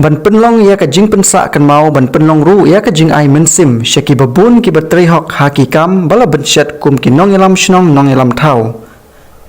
Ban penlong ia ka jing pensa kan mau ban penlong ru ia ka jing ai mensim syaki babun ki batrihok hakikam bala bencet kum ki nong ilam shnong nong ilam thau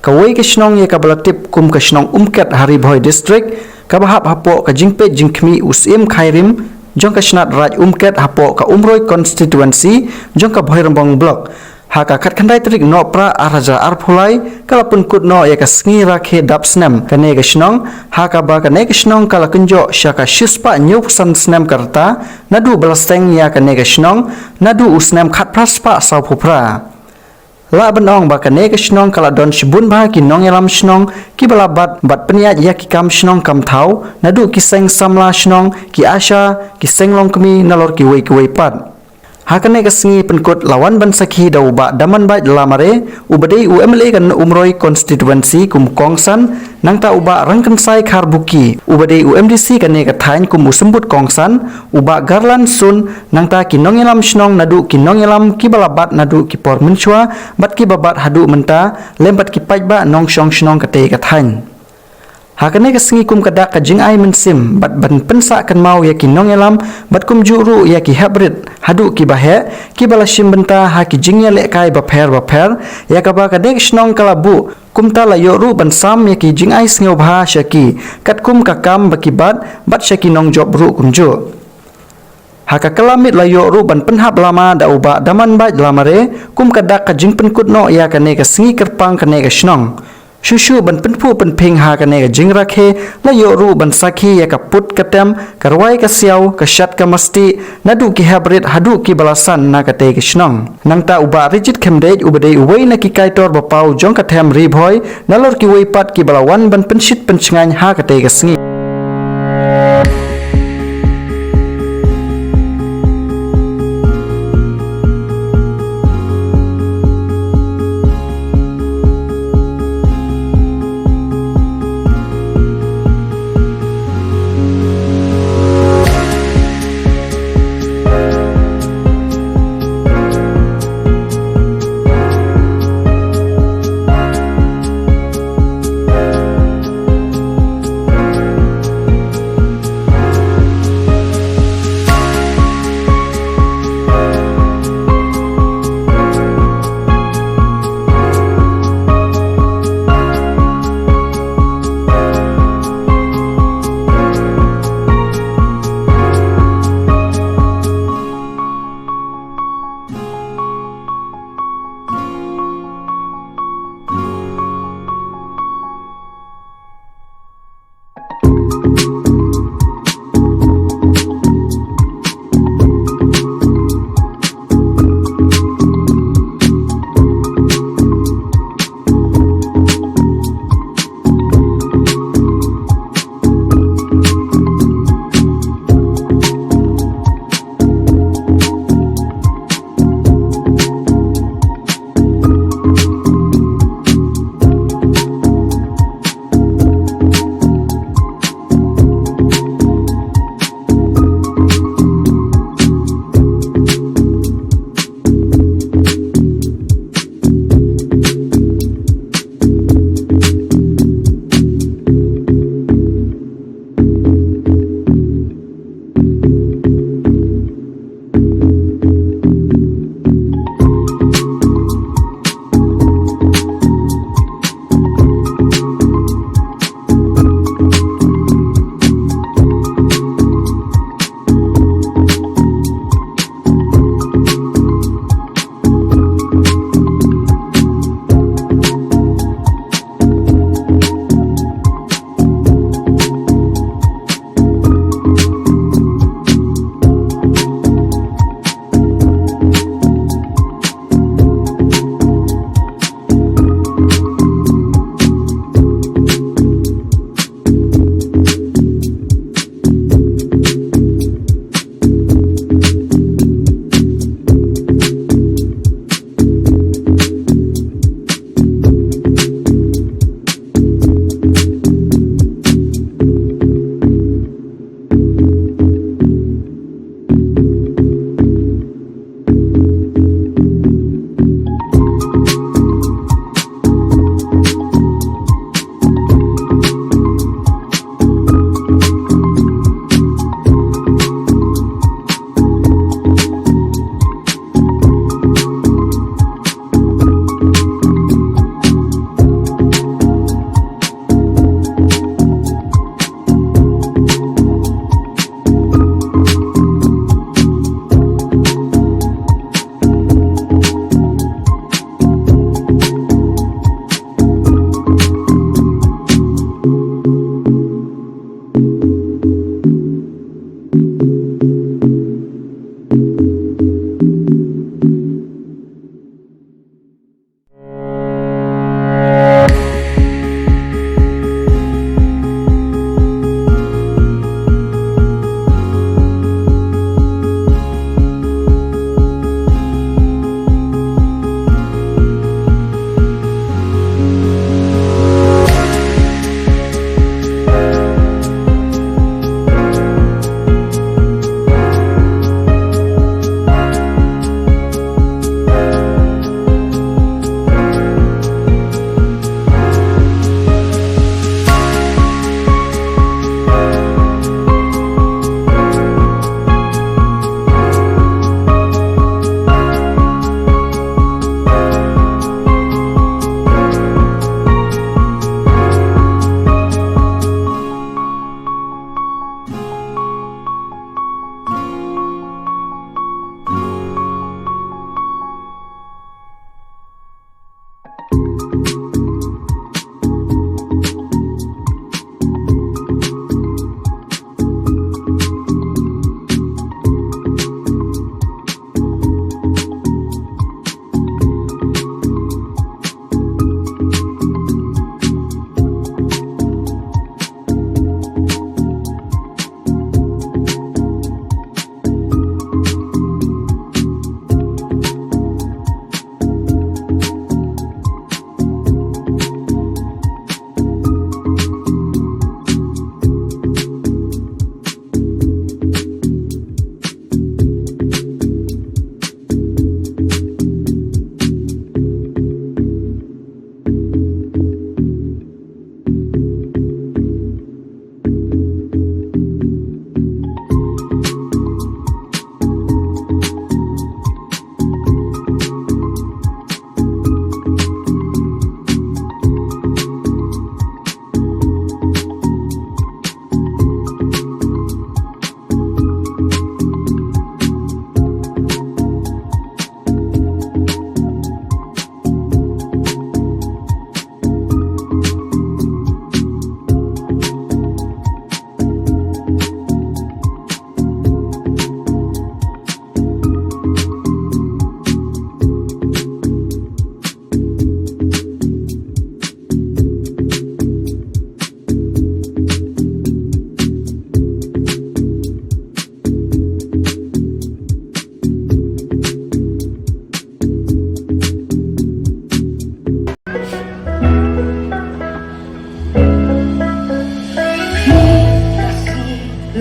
kawai ke shnong ia ka balatip kum ka shnong umket hari boy district ka bahap hapo ka jingpe jingkmi usim khairim jong ka shnat raj umket hapo ka umroi constituency jong ka boy rambong block haka khat khandai trik no pra araja arphulai kala pun kut no ya ka sngi rakhe dap snam kane ga shnong haka ba kane ga shnong kala kunjo shaka shispa new san snam karta nadu balasteng ya kane ga shnong nadu usnam khat praspa sau phupra la banong ba kane ga shnong kala don shibun ba ki nong yalam shnong ki balabat bat peniat ya ki kam shnong kam thau nadu ki seng samla shnong ki asha ki senglong kmi nalor ki wei pat hakane ka sngi penkut lawan ban sakhi dau ba daman ba lamare ubadei umla kan umroi constituency kum kongsan nangta uba rangkan sai kharbuki ubadei umdc kane ka thain kum usembut kongsan uba garlan sun nangta kinongelam shnong nadu kinongelam ki balabat nadu ki porminchwa bat ki babat hadu menta lembat ki pajba nong shong shnong kate ka thain hakane ka sngi kum kada ka jing ai mensim bat ban pensa kan mau ya ki nongelam bat kum juru ya ki habrit hadu ki bahe ki balashim benta ha ki jingya le kai ba pher ya ka ba ka dek shnong kalabu kum ta la yoru ban sam ya ki jing ai sngi bha shaki kat kum ka kam ba ki bat shaki nong job ru kum ju haka kalamit la yoru ban penhap lama da uba daman ba lamare kum kada ka jing penkut no ya kane ka sngi kerpang kane ka shnong Shushu ban penpu penping ha kane ka jing rakhe la yoru ban sakhi ya ka put katem karwai ka siau ka shat ka masti nadu ki habrit hadu ki balasan na ka te ki shnong nangta uba rigit khemdej ubadei uwei na ki kaitor ba pau jong ka them ri bhoi nalor ki wei pat ki balawan ban penshit penchngany ha ka te ka sngi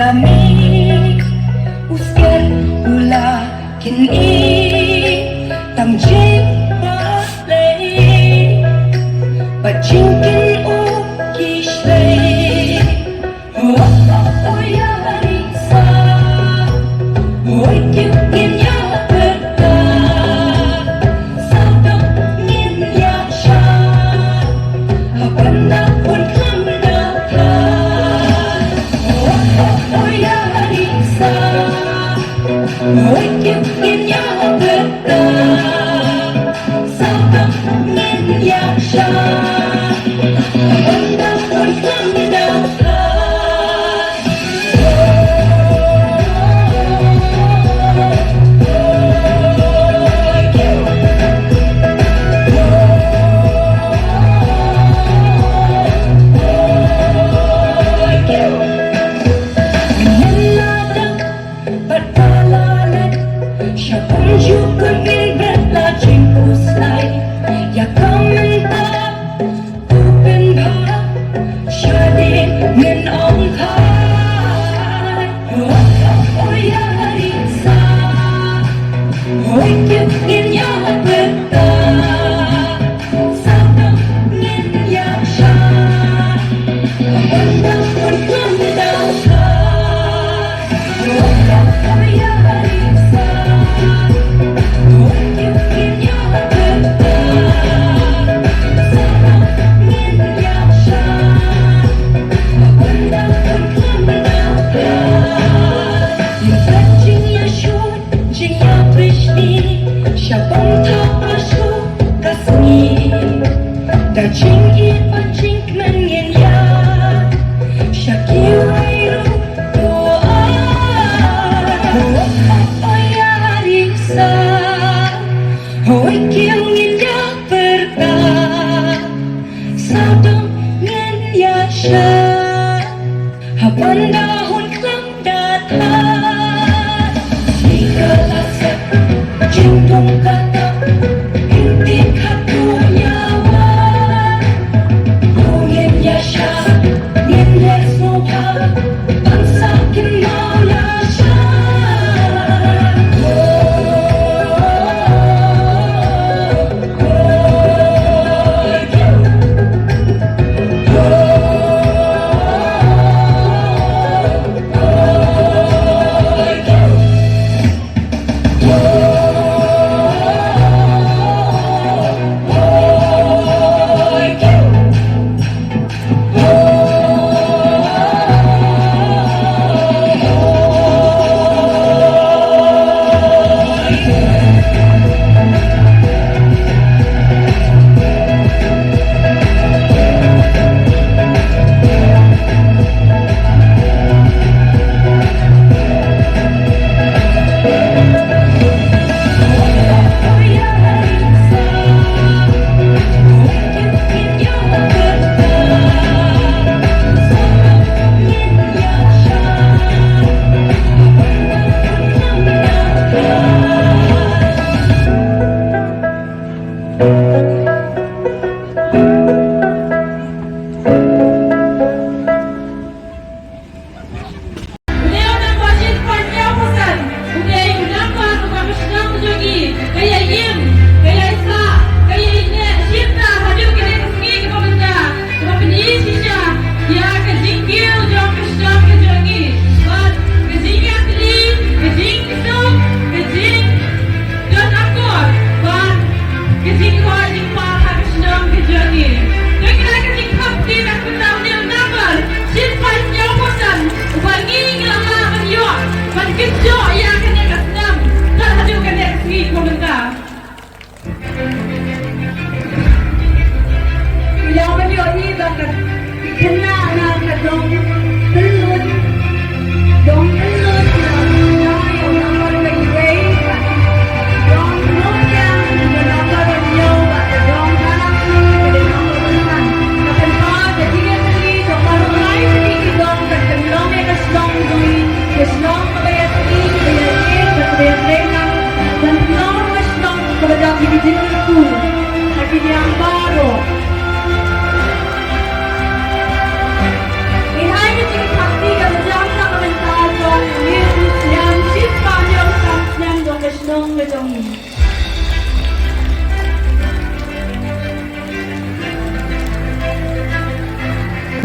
lamig usket ula kini tam jing ba lay but chinkin o kishlay oh ya risa oi kim kim ya berta sabak ngin ya sha habana pun kam da oh ya risa oi kim kim ya berta sabak ngin ya sha habana pun kam da Habang dahon klang datang Ikalasap Jintong kata Hindi katuyawan Ngin ya siya Ngin ya sopa Ang sakin mau ya siya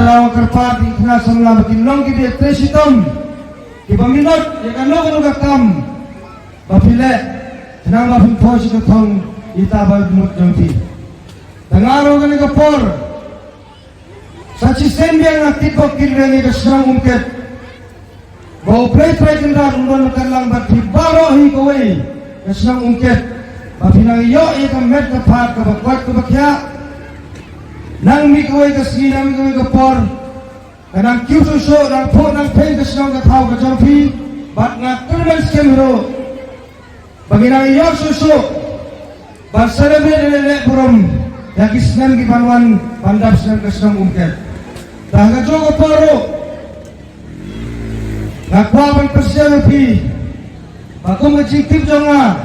darawa kerpat di kena samla makin long ki dia tresitom ki paminot ya kan lo kan gakam bapile tenang bapin pos itu thong ita ba mut jongti tangaro kan ke por sachi sembiang aktif kok kireng ke serang umket bau play kendar undon kalang bati baro hi kowe ke serang umket bapinang yo ya kan met ke pat ke bakwat ke bakya nang mi kowe ke sini nang mi kowe ke por kanang kiu so nang po nang pen ke serang ke thau ke jongti bat ngak kermen skemro bagi nang yo susu ban celebrate lele purum yang kisnan ki panwan pandap senang ke serang umket dah ke jogo poro ngakwa ban persian pi bakum ke jingtip jonga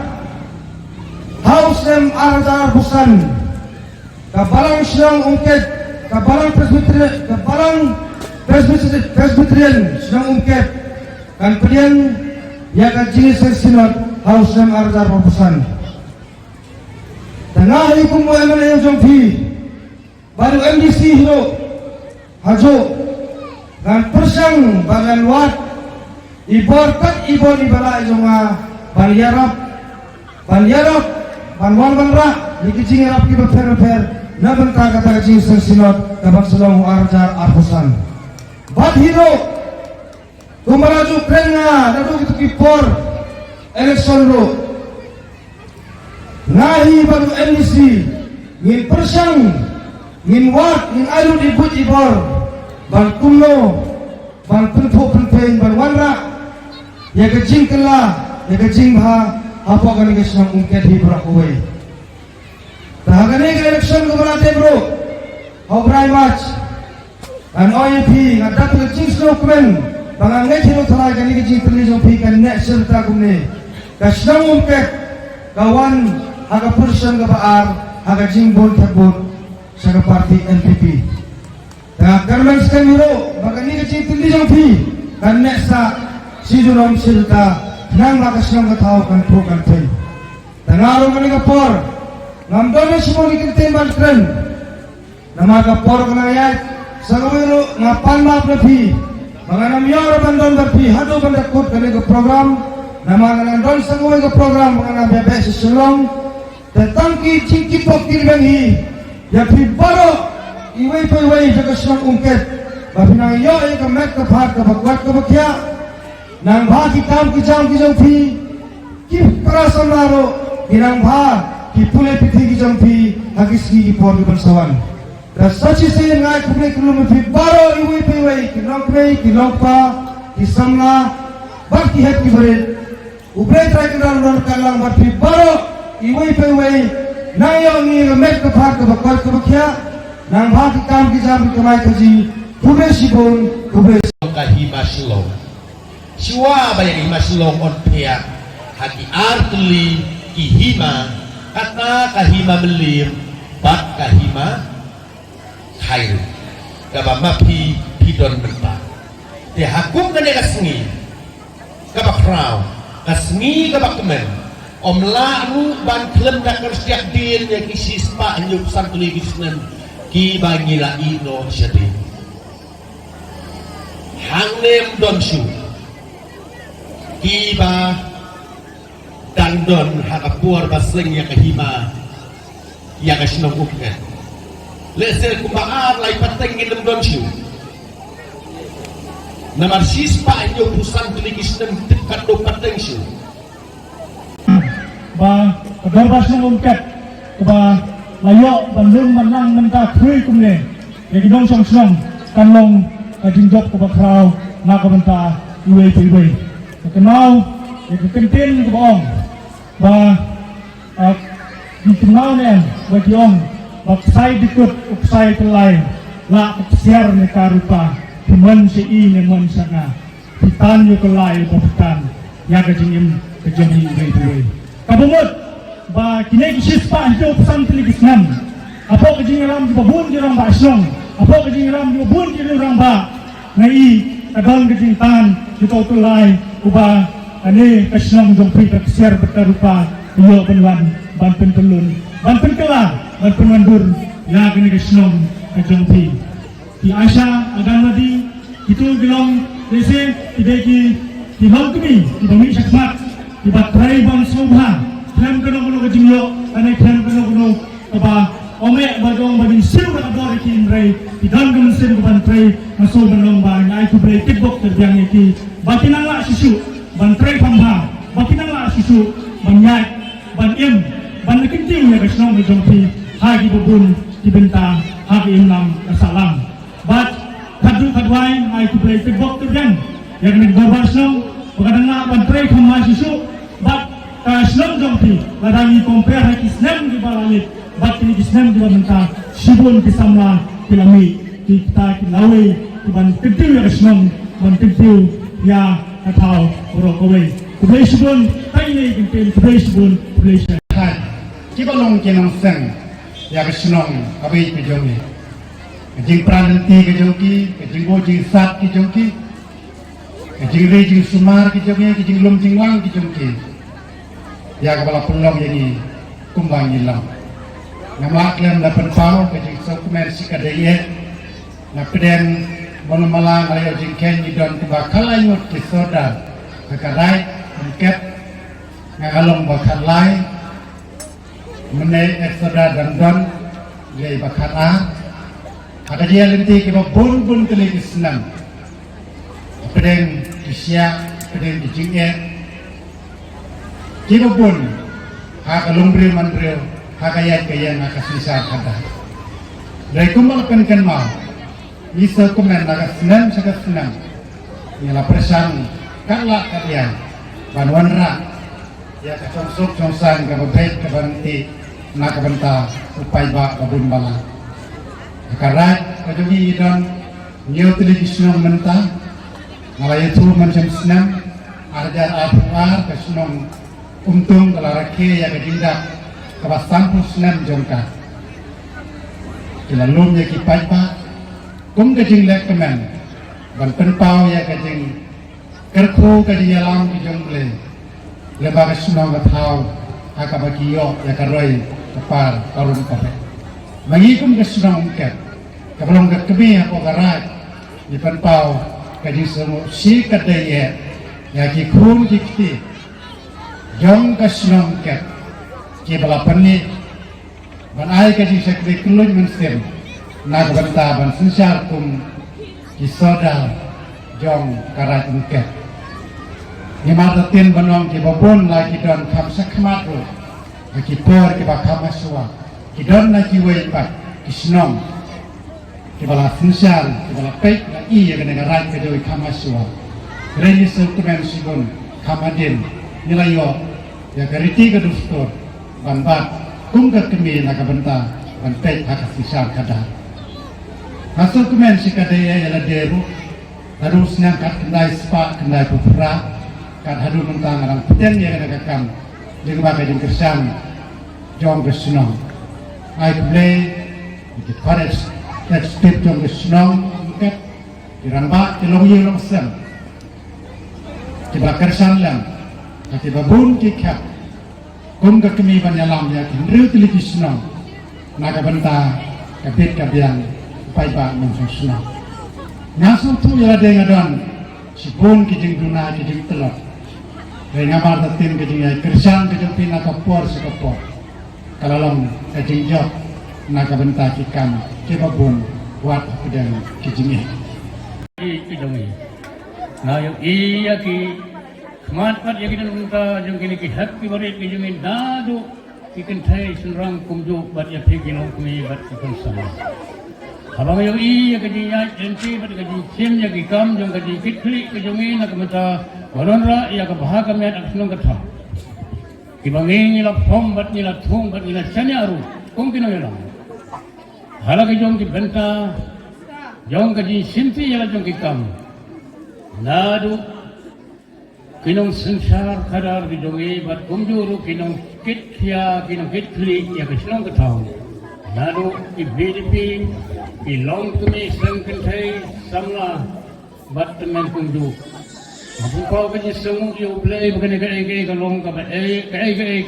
haus nem arjar busan kabalang serang umket kabalang presbyterian serang umket kan pilihan ya kan jenis sinod haus nem arjar busan tengah hukum MLA yang jompi baru MDC hiro hajo dan persang bagian luar iborkat ibor ibala jonga ban yarap ban wan banra dikicing yarap ki befer na benta kata kicing sensinot kabang selong arjar arhusan bat hiro kumaraju krenga dadu gitu kipor election ro ngahi baru MDC ngin persang ngin wat ngin alu dibut ibor ban kumno ban penpo penpeng ban wanra ya kecing kela ya kecing bha apa kan ke senang umket hi berakowe tahagane ke election ko berate bro how very much an OEP ngadat kecing slowen bangang ngai hiro thalai kan ke jing teli jong pi kan nek serta kumne ka senang umket kawan aga person ga baar aga jingbon tabot sa parti NPP ta karman skamiro bagani ga jingtili jong pi kan nek sa sidurom silta nang lakas nang taw kan pro kan ten tangaro kan ga por ngamdone simoni kiten baltren namaga por kan ayat sagawiro ngapan map na pi manganam yoro bandon pi hado bandakut kan ga program namaga nandon sagawai ga program manganam bebe sesulong tetangki cingki pokir bengi ya pi baro iwai pai jaga senang umket babinang yo e ka mek ka phat ka bakwat ka bakya nang bha ki kam ki jam ki jong pi ki prasam laro kinang bha ki pule pithi ki jong pi hagis ki por ki bansawan da sachi se ngai kumne kulum pi baro iwai pai ki long play ki long pa ki samla bar ki het ki bare ubre trai kan ron kalang bar pi baro iwai pai nang yo ngi mek ka phat ka bakwat ka bakya nang bha ki kam ki jam ki mai ka ji kubre sibon kubre kahima silong siwa bayang hima silong on pia haki artuli kihima kata kahima melim bat kahima khair kaba mapi pidon berta te hakum kane kasngi kaba krau kasngi kaba kemen om lalu ban klem dak kersiak din ya kisis pa nyup santuli kisnen ki bangila ino syadi hangnem donshu kiba dandon hakapuar baseng ya kahima ya kasnong ukne lesel kumbaar lai pateng nginem donshu namar sispa nyo pusan tulikisnem dekat do pateng shu ba kadarbas ng umket ba layo bandung manang menta khui kumne ya gidong song song kanlong kajinjok ko bakraw na kabanta iway iway kenau ya kentin ko bong ba kenau nen ba diong ba sai dikut upsai telai la siar ne karupa timan si i ne man sana pitan yo kelai ba pitan ya kajingim kajing iway iway kabumut ba kinay kisis pa anjo pesan telegisnan apo kajing ram di babun di orang ba asyong apo kajing ram di babun di orang ba ngai kadang kajing tan di tulai uba ane kasyong jong pri kasyar betarupa iyo penwan banten pelun banten kela banten mandur ya kini kasyong kajong pri di Aisyah agama di itu bilang dese tidak di hal kami di bumi syakmat di batrai ban sobha klaim kena kejinglok ane klaim kena apa ome bagong bagin siu na abor ki imray di dan kemen sim ke batrai masuk benong bang ai ku bray tibok terbiang iki batinang la sisu batrai pambha batinang la sisu banyak ban im ban kinting ya kesnong di jompi hagi bubun dibenta hagi imnam salam bat kadwai ai ku bray tibok terbiang yang nagbabar snow pagkadang na batrai pambha sisu bat Islam jompi ladangi compare hak Islam di balangit bat ini Islam di bawah sibun kisamla kilami kita kilawe ban kedil ya Islam ban kedil ya atauorokowe kubay sibun tainay kintil kubay sibun kubay siya Kita long kinang seng ya kesenong abai kejongi kejing prananti kejongi kejing bojing sat kejongi kejing rejing sumar kejongi kejing lom jingwang kejongi ya kepala pelong ini kumbang hilang nama klaim dapat pau kejing dokumen sikadeye na peden bono malang ayo jingken di don kebakalan yut kisoda kekarai mungket ngagalong bakalai menai eksoda dan don jai bakara ada dia lenti ke bun bun kali Islam peden kisya peden dijinge kita pun hak lumbri mandril hak ayat kaya nak sisa kata. Dari kumpul kan mau, bisa kumen nak senam sangat senam. Ialah persan kalah kalian banwan rak ya kecongsuk congsan kebebaik keberhenti nak kebenta upai bak babun bala. Karat kejungi dan nyo televisi mentah malaya tu macam senam ada apa kesenong untung kalau rakyat yang kejindak kawasan senam jongka kilalum ya kipai pak kum kejing lek kemen ban penpau ya kejing kerku kejing yalam kijong ble lebah kesenong ketau akabakiyo ya karoi kepar karun kope mengikum kesenong ungket kebelum kekemi apa karat di penpau kejing semua si kadaya ya kikun kikti jong kesenong ket kibala pani ban ai ka ji sekre kluj mensem na banta ban sinsar kum kisoda jong karat ket ni mata tin banong ki babon la ki don kham sakmat ro ki por ki ba khamaswa ki don na ki wei pat kisnong kibala sinsar kibala pek la i ya ne karat ka joi khamaswa reni sultumen sigon khamadin nilayo ya kariti ka dustor banbat kum ka kemi na kabenta ban pek hak sisar kada hasil kumen si kadaya ya la deru harus nang kat kendai spa kendai pupra kat hadu mentang orang peten ya kada kakam jeung ba ka jeung kersan jong kesnong ai play di forest that step jong kesnong kat diramba telong ye long sem tiba kersan lang Kati babun kikap kum ka kemi banyalam ya kinriu televisyon naga benta kabit kabiang pai ba nang susna ngaso tu ya de ngadon sipun kijing duna kijing telot re ngabar tatin kijing ay kersan kijing pina kapor sa kapor kalalong kijing jok naga benta kikam kibabun wat kidang kijing idongi na yung iya ki Matpat yang kita minta jung kini ki happy barit ki jungin dadu ikan thai sunrang kumju bat ya pegi no kumi bat ikon sama abang yang iya ka jinya enti bat ka sim ya ki kam jung ka ji kitli ki jungin na kamata baron ra ya ka bahaga met ak sunong katha ki bangin ni la pom bat ni la thung bat ni la chanya aru kum kino yala hala ki jung ki benta jung ka ji simti ya jung ki kam dadu kinong sensar kadar di jongi bat kumjuru kinong kitya kinong kitli ya kesenong ketau lalu i BDP i long kumi sengkentai samla bat temen kumju Aku kau kerja semua you play begini ke long ke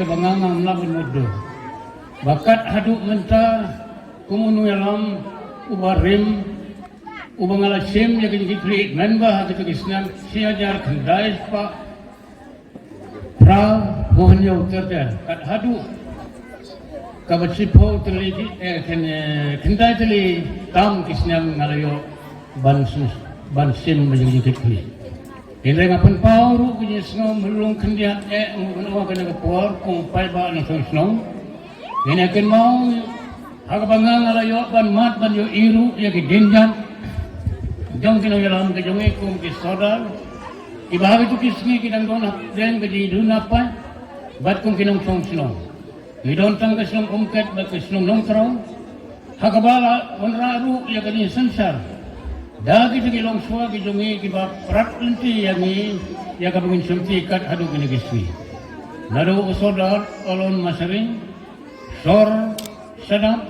bangangan labun mudo bakat haduk mentah kumunu yalam ubarim ubangala sim ya kini kipli member hati kisnam siajar kendai pak pra mohonnya utarnya kat hadu kabat sipo terlidi kendai terli tam kisnam ngalayo ban sim menjadi kipli. Ini ngapain pauru kini sengaja melung kendia mengawa kena kepor kong pai ba na sengaja. Ini akan mau agak bangga ngalayo ban mat ban yo iru ya kedenjan. Jom kena yalam ke jonge kong kisodal. Ibahagi tu kisni kita dona dan keji duna pa. Bat kong kinong sengaja. Idon tang kesenong umket bat kesenong nongkrong. Hakabala wanraru ya keji sensar. Dagi segi long suwa ki jongi ki ba prat lenti yangi ya ka bungin sumti kat hadu kini kiswi. Nado usodar olon masaring sor sadap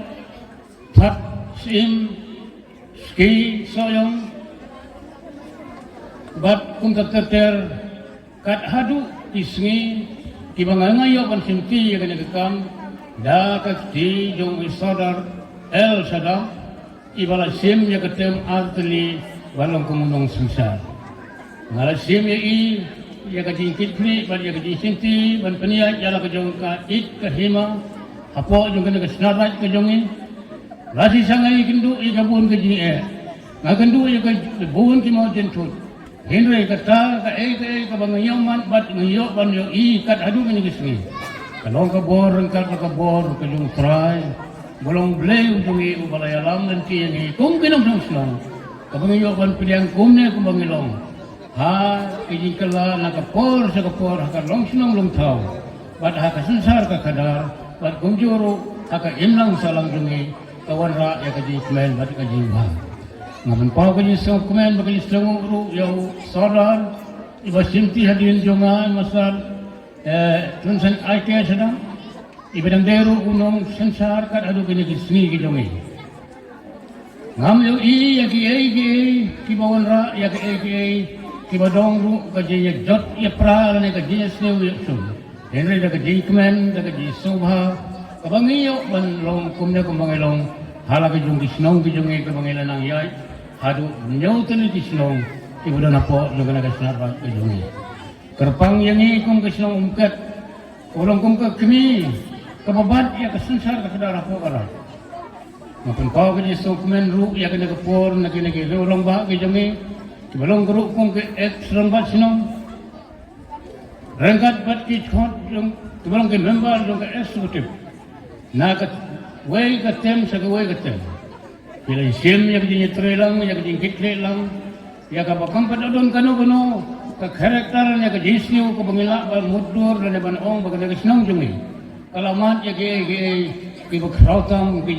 tat sim ski soyong bat kum terter kat hadu isngi ki bangangayo pan sumti ya kini kekam da kakti jong usodar el sadap ibala sim ya ketem artli balong kumunong sungsar. Ngala sim ya ya kaji kitli bal ya kaji sinti ban peniat ya la kajong ka it kahima apo jong kena kesnarat kajongi. Lasi sangai kindu ya kabun kaji ngakendu ya kabun ki mau jentut. Henry kata ka bangayaman bat ngayo ban yo kat adu kini kisni. Kalong ka bor rengkat ka bor kajong try. Bolong blay untungi ubalaya lam nanti yang kung kinong senang. Kabang iyo kan pilihan kumne kumbang ilong. Ha kiji kala nakapor sa kapor haka long senang long tau. Bat haka sensar ka kadar. Bat kumjuro haka imlang salang dungi. Kawan ra ya kaji kumen bat kaji ba. Ngaman pao kaji sang kumen bakaji sang uru yaw solar. Iba sinti hadirin jongan masal tunsan aike sedang. Ibadang deru unong sensar kat adu kini kisni kijongi. Ngam yo ya ki bawan ra ya ki badong ru kaji ya jot ya pra ne kaji ya snew ya sum. Henry da kaji kemen da kaji subha. Kabangi yo ban long kumne kumbang long hala kijong kisnong kijongi kabangila nang yai. Hadu nyaw tani kisnong ibadang apo juga na kisnar ba kijongi. Kerpang yangi kum kisnong umkat. Ulang kum ka kemi. Kababat ya kesensar ke saudara pokara. Ngapun kau kini sokmen ru ya kena kepor nak kena ke rolong ba ke jongi. Balong geruk kong ke ekstron bat sinong. Rengkat bat ki chot jong balong ke member jong ke eksekutif. Na ke wei ke tem sa ke wei ke tem. Bila sim ya ke trelang ya ke kitrelang ya ka bakam padon kano ka karakter ya ke jisniu ko bangila ba mudur dan ban ong ba ke sinong jongi. Kalamat ya ke bakrautam ke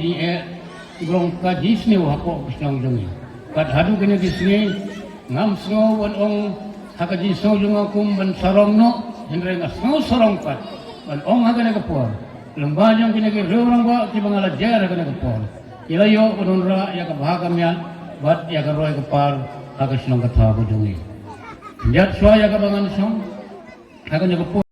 belum kaji sini wahko kisnang jongi. Kat hadu kena kisni ngam sengo wan ong hakaji sengo jonga kum ban sarong no henre nga sengo sarong pat ban ong hakana kapor. Lembajang kena ke orang ba ki bangala jara kena kapor. Ilayo ununra ya kabahagam yan bat ya karoy kapar hakas nang katha ko jongi. Jat swaya kabangan song hakana kapor.